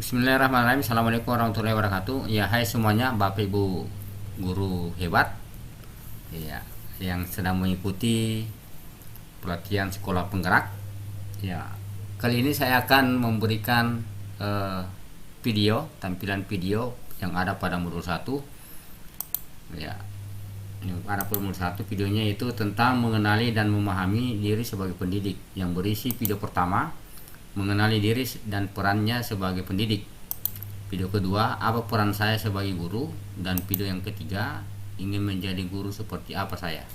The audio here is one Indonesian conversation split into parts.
Bismillahirrahmanirrahim. Assalamualaikum warahmatullahi wabarakatuh. Ya, hai semuanya, Bapak Ibu guru hebat. Ya, yang sedang mengikuti pelatihan sekolah penggerak. Ya, kali ini saya akan memberikan tampilan video yang ada pada modul 1. Ya, yang ada pada modul 1 videonya itu tentang mengenali dan memahami diri sebagai pendidik, yang berisi video pertama mengenali diri dan perannya sebagai pendidik, video kedua apa peran saya sebagai guru, dan video yang ketiga ingin menjadi guru seperti apa saya.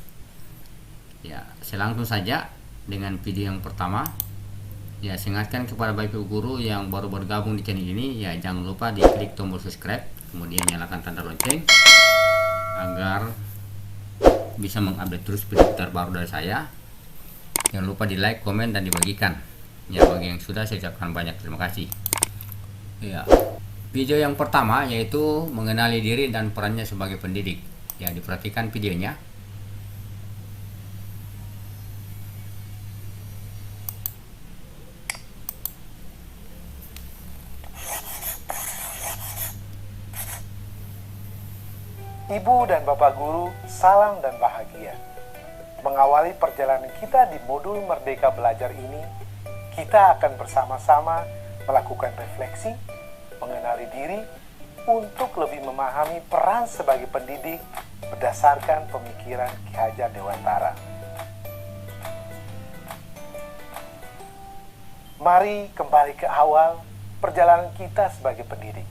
Ya, saya langsung saja dengan video yang pertama. Ya, saya ingatkan kepada Bapak Ibu guru yang baru bergabung di channel ini, ya jangan lupa diklik tombol subscribe, kemudian nyalakan tanda lonceng agar bisa mengupdate terus video terbaru dari saya. Jangan lupa di like, komen, dan dibagikan. Ya, bagi yang sudah saya ucapkan banyak terima kasih. Ya, video yang pertama yaitu mengenali diri dan perannya sebagai pendidik. Ya, diperhatikan videonya. Ibu dan Bapak Guru, salam dan bahagia. Mengawali perjalanan kita di modul Merdeka Belajar ini, kita akan bersama-sama melakukan refleksi, mengenali diri, untuk lebih memahami peran sebagai pendidik berdasarkan pemikiran Ki Hajar Dewantara. Mari kembali ke awal perjalanan kita sebagai pendidik.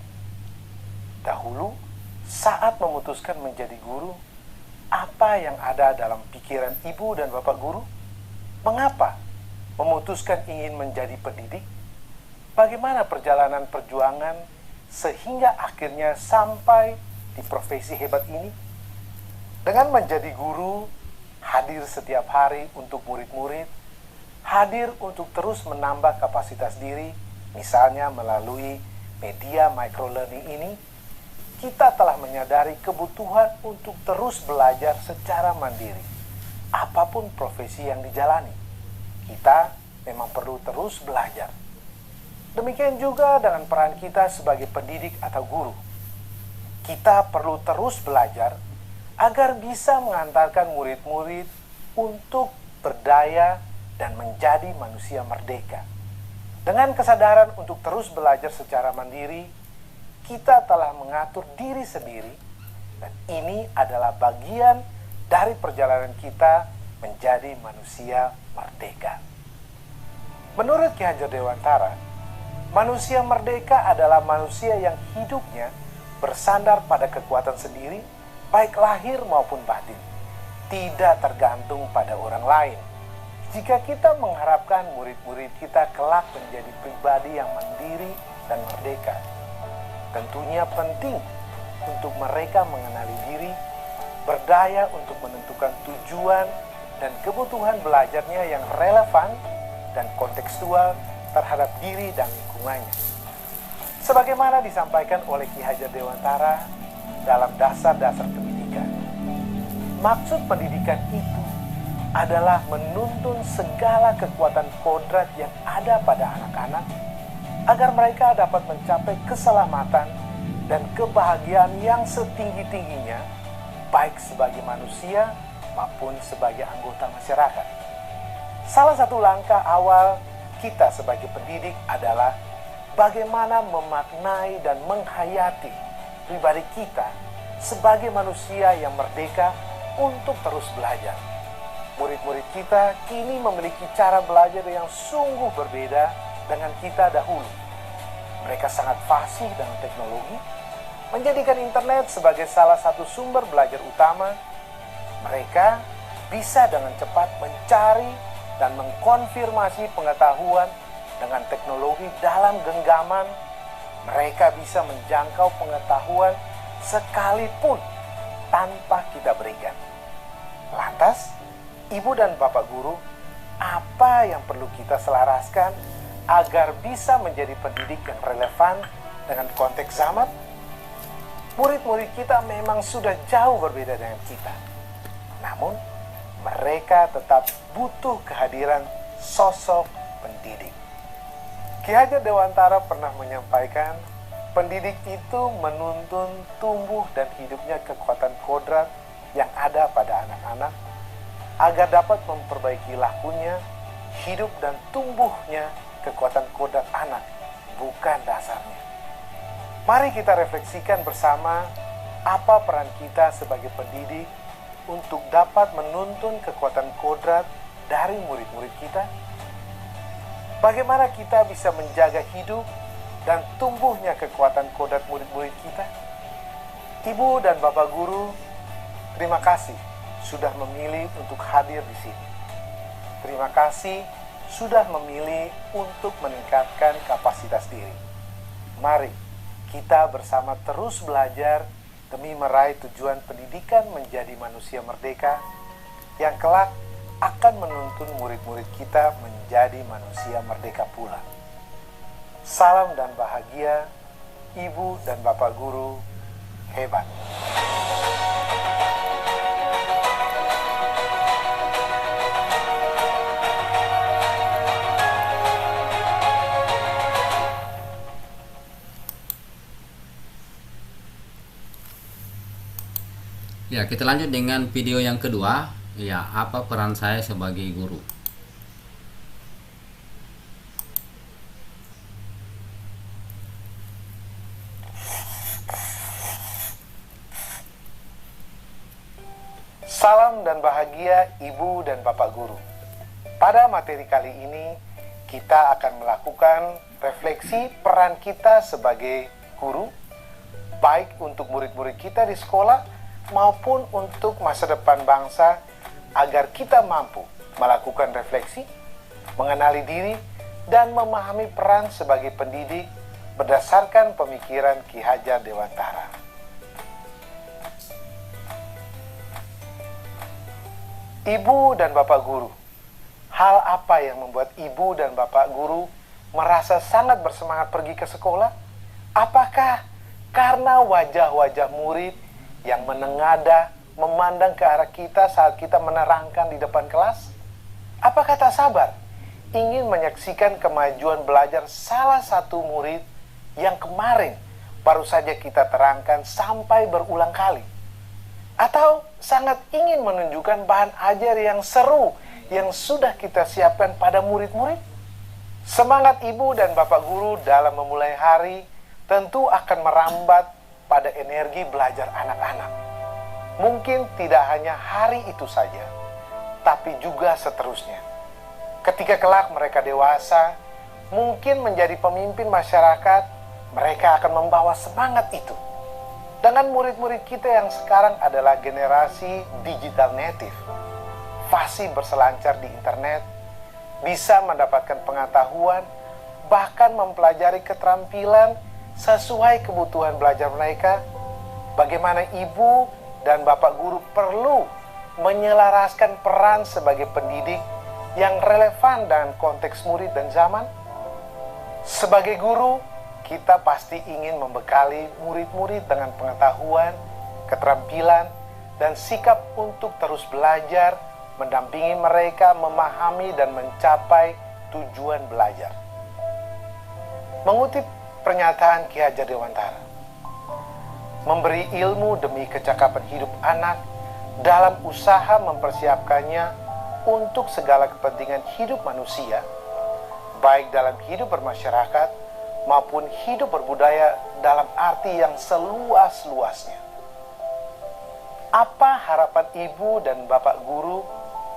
Dahulu, saat memutuskan menjadi guru, apa yang ada dalam pikiran ibu dan bapak guru? Mengapa memutuskan ingin menjadi pendidik? Bagaimana perjalanan perjuangan sehingga akhirnya sampai di profesi hebat ini? Dengan menjadi guru, hadir setiap hari untuk murid-murid, hadir untuk terus menambah kapasitas diri, misalnya melalui media microlearning ini, kita telah menyadari kebutuhan untuk terus belajar secara mandiri. Apapun profesi yang dijalani, kita memang perlu terus belajar. Demikian juga dengan peran kita sebagai pendidik atau guru. Kita perlu terus belajar agar bisa mengantarkan murid-murid untuk berdaya dan menjadi manusia merdeka. Dengan kesadaran untuk terus belajar secara mandiri, kita telah mengatur diri sendiri, dan ini adalah bagian dari perjalanan kita menjadi manusia merdeka. Menurut Ki Hajar Dewantara, manusia merdeka adalah manusia yang hidupnya bersandar pada kekuatan sendiri, baik lahir maupun batin, tidak tergantung pada orang lain. Jika kita mengharapkan murid-murid kita kelak menjadi pribadi yang mandiri dan merdeka, tentunya penting untuk mereka mengenali diri, berdaya untuk menentukan tujuan dan kebutuhan belajarnya yang relevan dan kontekstual terhadap diri dan lingkungannya. Sebagaimana disampaikan oleh Ki Hajar Dewantara dalam dasar-dasar pendidikan. Maksud pendidikan itu adalah menuntun segala kekuatan kodrat yang ada pada anak-anak agar mereka dapat mencapai keselamatan dan kebahagiaan yang setinggi-tingginya, baik sebagai manusia maupun sebagai anggota masyarakat. Salah satu langkah awal kita sebagai pendidik adalah bagaimana memaknai dan menghayati pribadi kita sebagai manusia yang merdeka untuk terus belajar. Murid-murid kita kini memiliki cara belajar yang sungguh berbeda dengan kita dahulu. Mereka sangat fasih dengan teknologi, menjadikan internet sebagai salah satu sumber belajar utama. Mereka bisa dengan cepat mencari dan mengkonfirmasi pengetahuan dengan teknologi dalam genggaman. Mereka bisa menjangkau pengetahuan sekalipun tanpa kita berikan. Lantas, ibu dan bapak guru, apa yang perlu kita selaraskan agar bisa menjadi pendidik yang relevan dengan konteks zaman? Murid-murid kita memang sudah jauh berbeda dengan kita. Namun, mereka tetap butuh kehadiran sosok pendidik. Ki Hajar Dewantara pernah menyampaikan Pendidik itu menuntun tumbuh dan hidupnya kekuatan kodrat yang ada pada anak-anak agar dapat memperbaiki lakunya, hidup dan tumbuhnya kekuatan kodrat anak, bukan dasarnya. Mari kita refleksikan bersama apa peran kita sebagai pendidik untuk dapat menuntun kekuatan kodrat dari murid-murid kita. Bagaimana kita bisa menjaga hidup dan tumbuhnya kekuatan kodrat murid-murid kita? Ibu dan Bapak Guru, terima kasih sudah memilih untuk hadir di sini. Terima kasih sudah memilih untuk meningkatkan kapasitas diri. Mari kita bersama terus belajar demi meraih tujuan pendidikan menjadi manusia merdeka yang kelak akan menuntun murid-murid kita menjadi manusia merdeka pula. Salam dan bahagia, Ibu dan Bapak Guru hebat. Ya, kita lanjut dengan video yang kedua. Ya, apa peran saya sebagai guru? Salam dan bahagia Ibu dan Bapak Guru. Pada materi kali ini, kita akan melakukan refleksi peran kita sebagai guru, baik untuk murid-murid kita di sekolah maupun untuk masa depan bangsa, agar kita mampu melakukan refleksi, mengenali diri, dan memahami peran sebagai pendidik berdasarkan pemikiran Ki Hajar Dewantara. Ibu dan Bapak Guru, hal apa yang membuat Ibu dan Bapak Guru merasa sangat bersemangat pergi ke sekolah? Apakah karena wajah-wajah murid yang menengadah memandang ke arah kita saat kita menerangkan di depan kelas? Apakah tak sabar ingin menyaksikan kemajuan belajar salah satu murid yang kemarin baru saja kita terangkan sampai berulang kali? Atau sangat ingin menunjukkan bahan ajar yang seru yang sudah kita siapkan pada murid-murid? Semangat Ibu dan Bapak Guru dalam memulai hari tentu akan merambat pada energi belajar anak-anak. Mungkin tidak hanya hari itu saja, tapi juga seterusnya. Ketika kelak mereka dewasa, mungkin menjadi pemimpin masyarakat, mereka akan membawa semangat itu. Dengan murid-murid kita yang sekarang adalah generasi digital native, fasih berselancar di internet, bisa mendapatkan pengetahuan, bahkan mempelajari keterampilan sesuai kebutuhan belajar mereka. Bagaimana Ibu dan Bapak Guru perlu menyelaraskan peran sebagai pendidik yang relevan dengan konteks murid dan zaman? Sebagai guru, kita pasti ingin membekali murid-murid dengan pengetahuan, keterampilan, dan sikap untuk terus belajar, mendampingi mereka memahami dan mencapai tujuan belajar. Mengutip pernyataan Ki Hajar Dewantara, memberi ilmu demi kecakapan hidup anak dalam usaha mempersiapkannya untuk segala kepentingan hidup manusia, baik dalam hidup bermasyarakat maupun hidup berbudaya dalam arti yang seluas-luasnya. Apa harapan Ibu dan Bapak Guru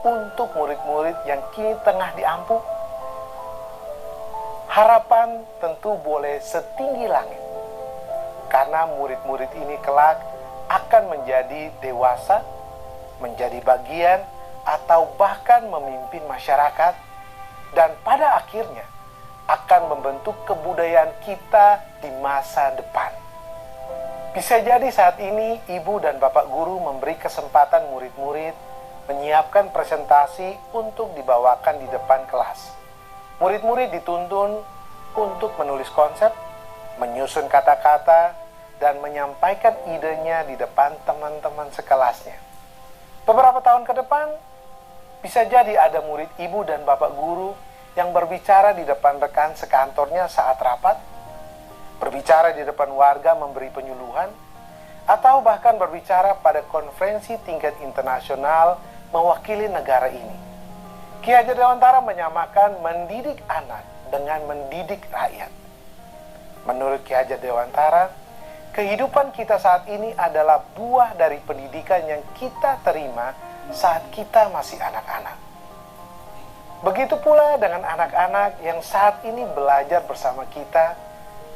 untuk murid-murid yang kini tengah diampu? Harapan tentu boleh setinggi langit, karena murid-murid ini kelak akan menjadi dewasa, menjadi bagian atau bahkan memimpin masyarakat, dan pada akhirnya akan membentuk kebudayaan kita di masa depan. Bisa jadi saat ini Ibu dan Bapak Guru memberi kesempatan murid-murid menyiapkan presentasi untuk dibawakan di depan kelas. Murid-murid dituntun untuk menulis konsep, menyusun kata-kata, dan menyampaikan idenya di depan teman-teman sekelasnya. Beberapa tahun ke depan, bisa jadi ada murid Ibu dan Bapak Guru yang berbicara di depan rekan sekantornya saat rapat. berbicara di depan warga memberi penyuluhan, atau bahkan berbicara pada konferensi tingkat internasional mewakili negara ini. Ki Hajar Dewantara menyamakan mendidik anak dengan mendidik rakyat. Menurut Ki Hajar Dewantara, kehidupan kita saat ini adalah buah dari pendidikan yang kita terima saat kita masih anak-anak. Begitu pula dengan anak-anak yang saat ini belajar bersama kita,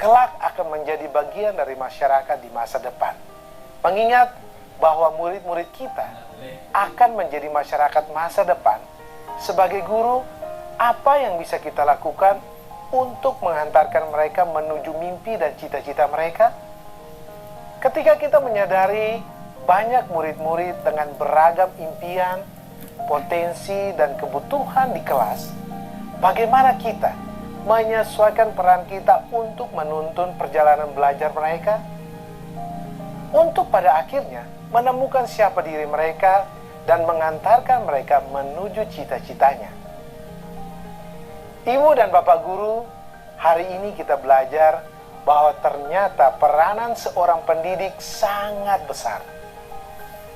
kelak akan menjadi bagian dari masyarakat di masa depan. Mengingat bahwa murid-murid kita akan menjadi masyarakat masa depan, sebagai guru, apa yang bisa kita lakukan untuk menghantarkan mereka menuju mimpi dan cita-cita mereka? Ketika kita menyadari banyak murid-murid dengan beragam impian, potensi, dan kebutuhan di kelas, bagaimana kita menyesuaikan peran kita untuk menuntun perjalanan belajar mereka? Untuk pada akhirnya menemukan siapa diri mereka dan mengantarkan mereka menuju cita-citanya. Ibu dan Bapak Guru, hari ini kita belajar bahwa ternyata peranan seorang pendidik sangat besar.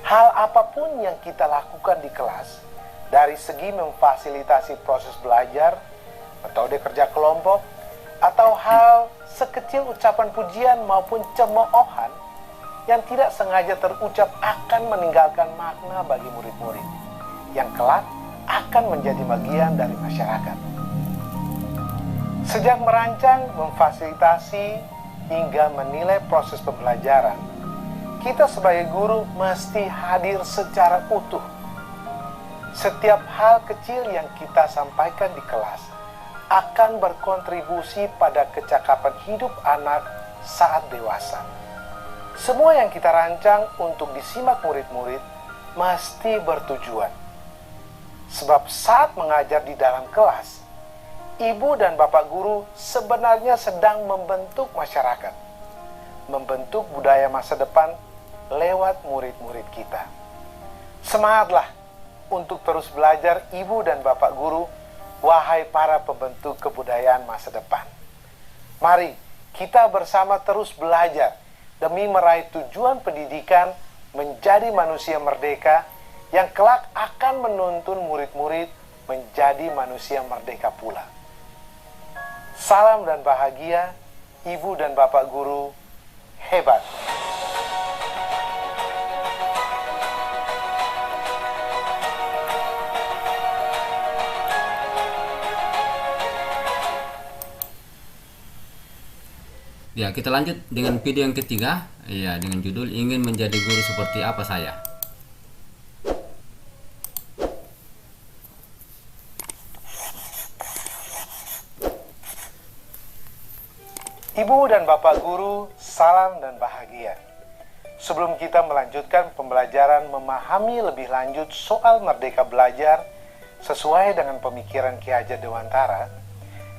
Hal apapun yang kita lakukan di kelas, dari segi memfasilitasi proses belajar, metode kerja kelompok, atau hal sekecil ucapan pujian maupun cemoohan yang tidak sengaja terucap akan meninggalkan makna bagi murid-murid yang kelak akan menjadi bagian dari masyarakat. Sejak merancang, memfasilitasi, hingga menilai proses pembelajaran, kita sebagai guru mesti hadir secara utuh. Setiap hal kecil yang kita sampaikan di kelas akan berkontribusi pada kecakapan hidup anak saat dewasa. Semua yang kita rancang untuk disimak murid-murid mesti bertujuan. Sebab saat mengajar di dalam kelas, ibu dan bapak guru sebenarnya sedang membentuk masyarakat, membentuk budaya masa depan lewat murid-murid kita. Semangatlah untuk terus belajar ibu dan bapak guru, wahai para pembentuk kebudayaan masa depan. Mari kita bersama terus belajar demi meraih tujuan pendidikan menjadi manusia merdeka yang kelak akan menuntun murid-murid menjadi manusia merdeka pula. Salam dan bahagia, ibu dan bapak guru hebat. Ya, kita lanjut dengan video yang ketiga, ya, dengan judul ingin menjadi guru seperti apa saya. Ibu dan bapak guru, salam dan bahagia. Sebelum kita melanjutkan pembelajaran memahami lebih lanjut soal merdeka belajar sesuai dengan pemikiran Ki Hajar Dewantara,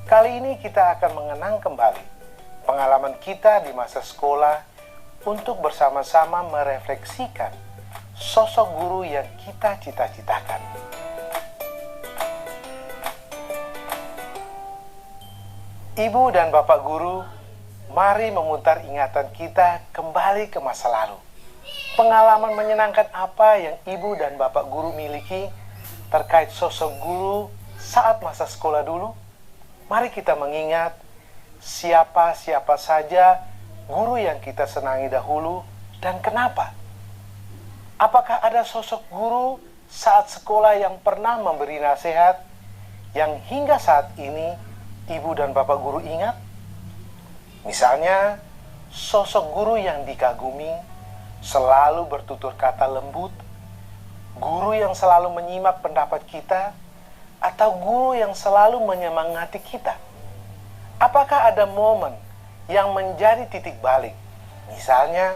kali ini kita akan mengenang kembali pengalaman kita di masa sekolah untuk bersama-sama merefleksikan sosok guru yang kita cita-citakan. Ibu dan bapak guru, mari memutar ingatan kita kembali ke masa lalu. Pengalaman menyenangkan apa yang ibu dan bapak guru miliki terkait sosok guru saat masa sekolah dulu? Mari kita mengingat siapa-siapa saja guru yang kita senangi dahulu dan kenapa? Apakah ada sosok guru saat sekolah yang pernah memberi nasihat yang hingga saat ini ibu dan bapak guru ingat? Misalnya, sosok guru yang dikagumi, selalu bertutur kata lembut, guru yang selalu menyimak pendapat kita, atau guru yang selalu menyemangati kita. Apakah ada momen yang menjadi titik balik? Misalnya,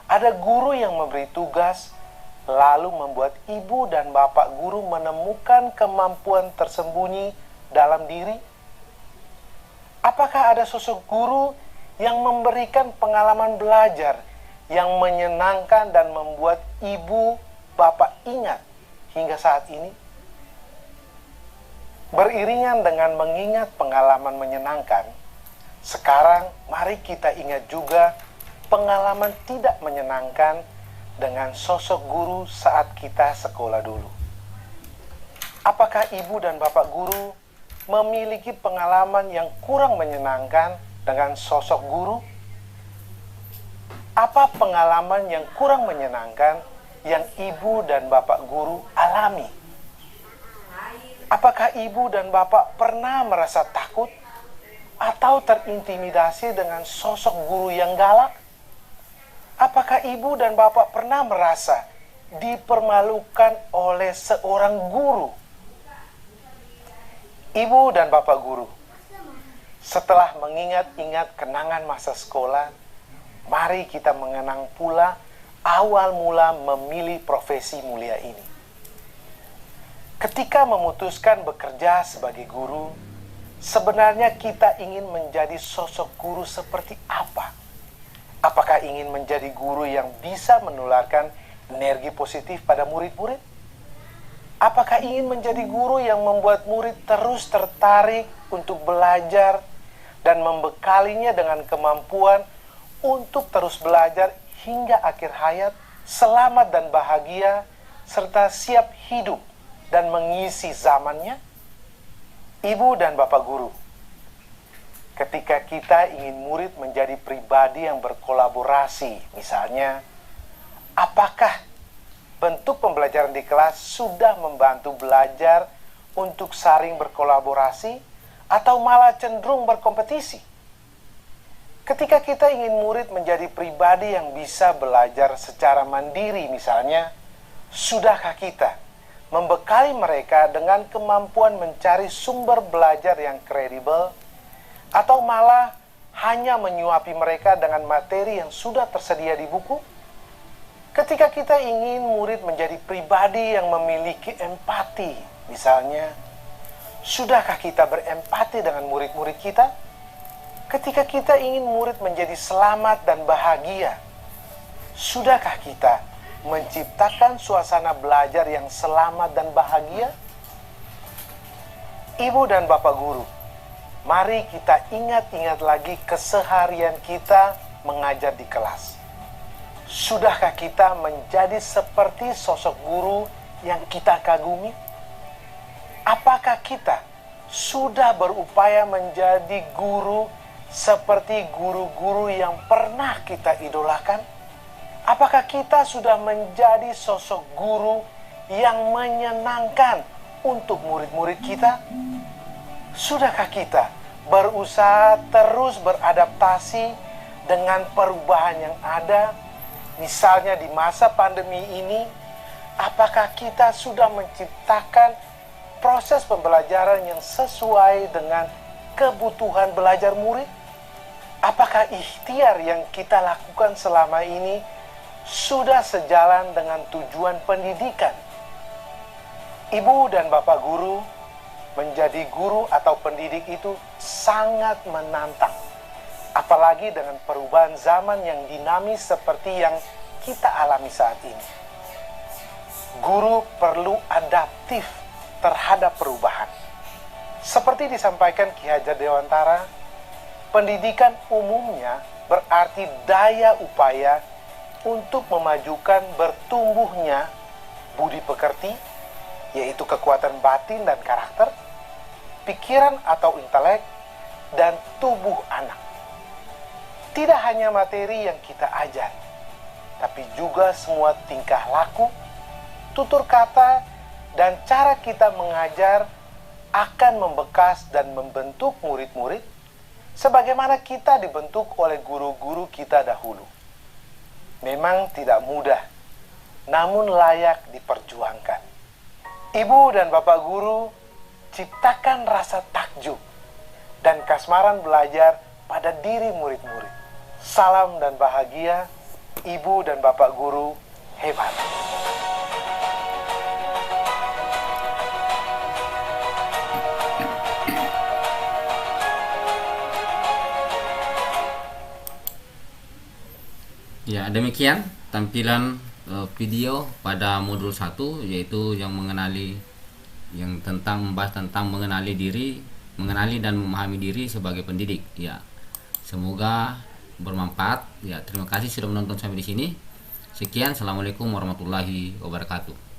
ada guru yang memberi tugas, lalu membuat ibu dan bapak guru menemukan kemampuan tersembunyi dalam diri? Apakah ada sosok guru yang memberikan pengalaman belajar yang menyenangkan dan membuat ibu bapak ingat hingga saat ini? Beriringan dengan mengingat pengalaman menyenangkan, Sekarang mari kita ingat juga pengalaman tidak menyenangkan dengan sosok guru saat kita sekolah dulu. Apakah ibu dan bapak guru memiliki pengalaman yang kurang menyenangkan dengan sosok guru? Apa pengalaman yang kurang menyenangkan yang ibu dan bapak guru alami? Apakah ibu dan bapak pernah merasa takut atau terintimidasi dengan sosok guru yang galak? Apakah ibu dan bapak pernah merasa dipermalukan oleh seorang guru? Ibu dan bapak guru, setelah mengingat-ingat kenangan masa sekolah, mari kita mengenang pula awal mula memilih profesi mulia ini. Ketika memutuskan bekerja sebagai guru, sebenarnya kita ingin menjadi sosok guru seperti apa? Apakah ingin menjadi guru yang bisa menularkan energi positif pada murid-murid? Apakah ingin menjadi guru yang membuat murid terus tertarik untuk belajar dan membekalinya dengan kemampuan untuk terus belajar hingga akhir hayat, selamat dan bahagia, serta siap hidup dan mengisi zamannya? Ibu dan bapak guru, ketika kita ingin murid menjadi pribadi yang berkolaborasi, misalnya, apakah bentuk pembelajaran di kelas sudah membantu belajar untuk saling berkolaborasi atau malah cenderung berkompetisi? Ketika kita ingin murid menjadi pribadi yang bisa belajar secara mandiri misalnya, sudahkah kita membekali mereka dengan kemampuan mencari sumber belajar yang kredibel, atau malah hanya menyuapi mereka dengan materi yang sudah tersedia di buku? Ketika kita ingin murid menjadi pribadi yang memiliki empati, misalnya, sudahkah kita berempati dengan murid-murid kita? Ketika kita ingin murid menjadi selamat dan bahagia, sudahkah kita menciptakan suasana belajar yang selamat dan bahagia? Ibu dan bapak guru, mari kita ingat-ingat lagi keseharian kita mengajar di kelas. Sudahkah kita menjadi seperti sosok guru yang kita kagumi? Apakah kita sudah berupaya menjadi guru seperti guru-guru yang pernah kita idolakan? Apakah kita sudah menjadi sosok guru yang menyenangkan untuk murid-murid kita? Sudahkah kita berusaha terus beradaptasi dengan perubahan yang ada? Misalnya di masa pandemi ini, apakah kita sudah menciptakan proses pembelajaran yang sesuai dengan kebutuhan belajar murid? Apakah ikhtiar yang kita lakukan selama ini sudah sejalan dengan tujuan pendidikan? Ibu dan bapak guru, menjadi guru atau pendidik itu sangat menantang. Apalagi dengan perubahan zaman yang dinamis seperti yang kita alami saat ini. Guru perlu adaptif terhadap perubahan. Seperti disampaikan Ki Hajar Dewantara, pendidikan umumnya berarti daya upaya untuk memajukan bertumbuhnya budi pekerti, yaitu kekuatan batin dan karakter, pikiran atau intelek, dan tubuh anak. Tidak hanya materi yang kita ajari, tapi juga semua tingkah laku, tutur kata, dan cara kita mengajar akan membekas dan membentuk murid-murid sebagaimana kita dibentuk oleh guru-guru kita dahulu. Memang tidak mudah, namun layak diperjuangkan. Ibu dan bapak guru, ciptakan rasa takjub dan kasmaran belajar pada diri murid-murid. Salam dan bahagia, ibu dan bapak guru hebat. Ya, demikian tampilan video pada modul 1, yaitu yang membahas tentang mengenali diri, mengenali dan memahami diri sebagai pendidik. Ya, Semoga bermanfaat. Ya, terima kasih sudah menonton sampai di sini. Sekian, assalamualaikum warahmatullahi wabarakatuh.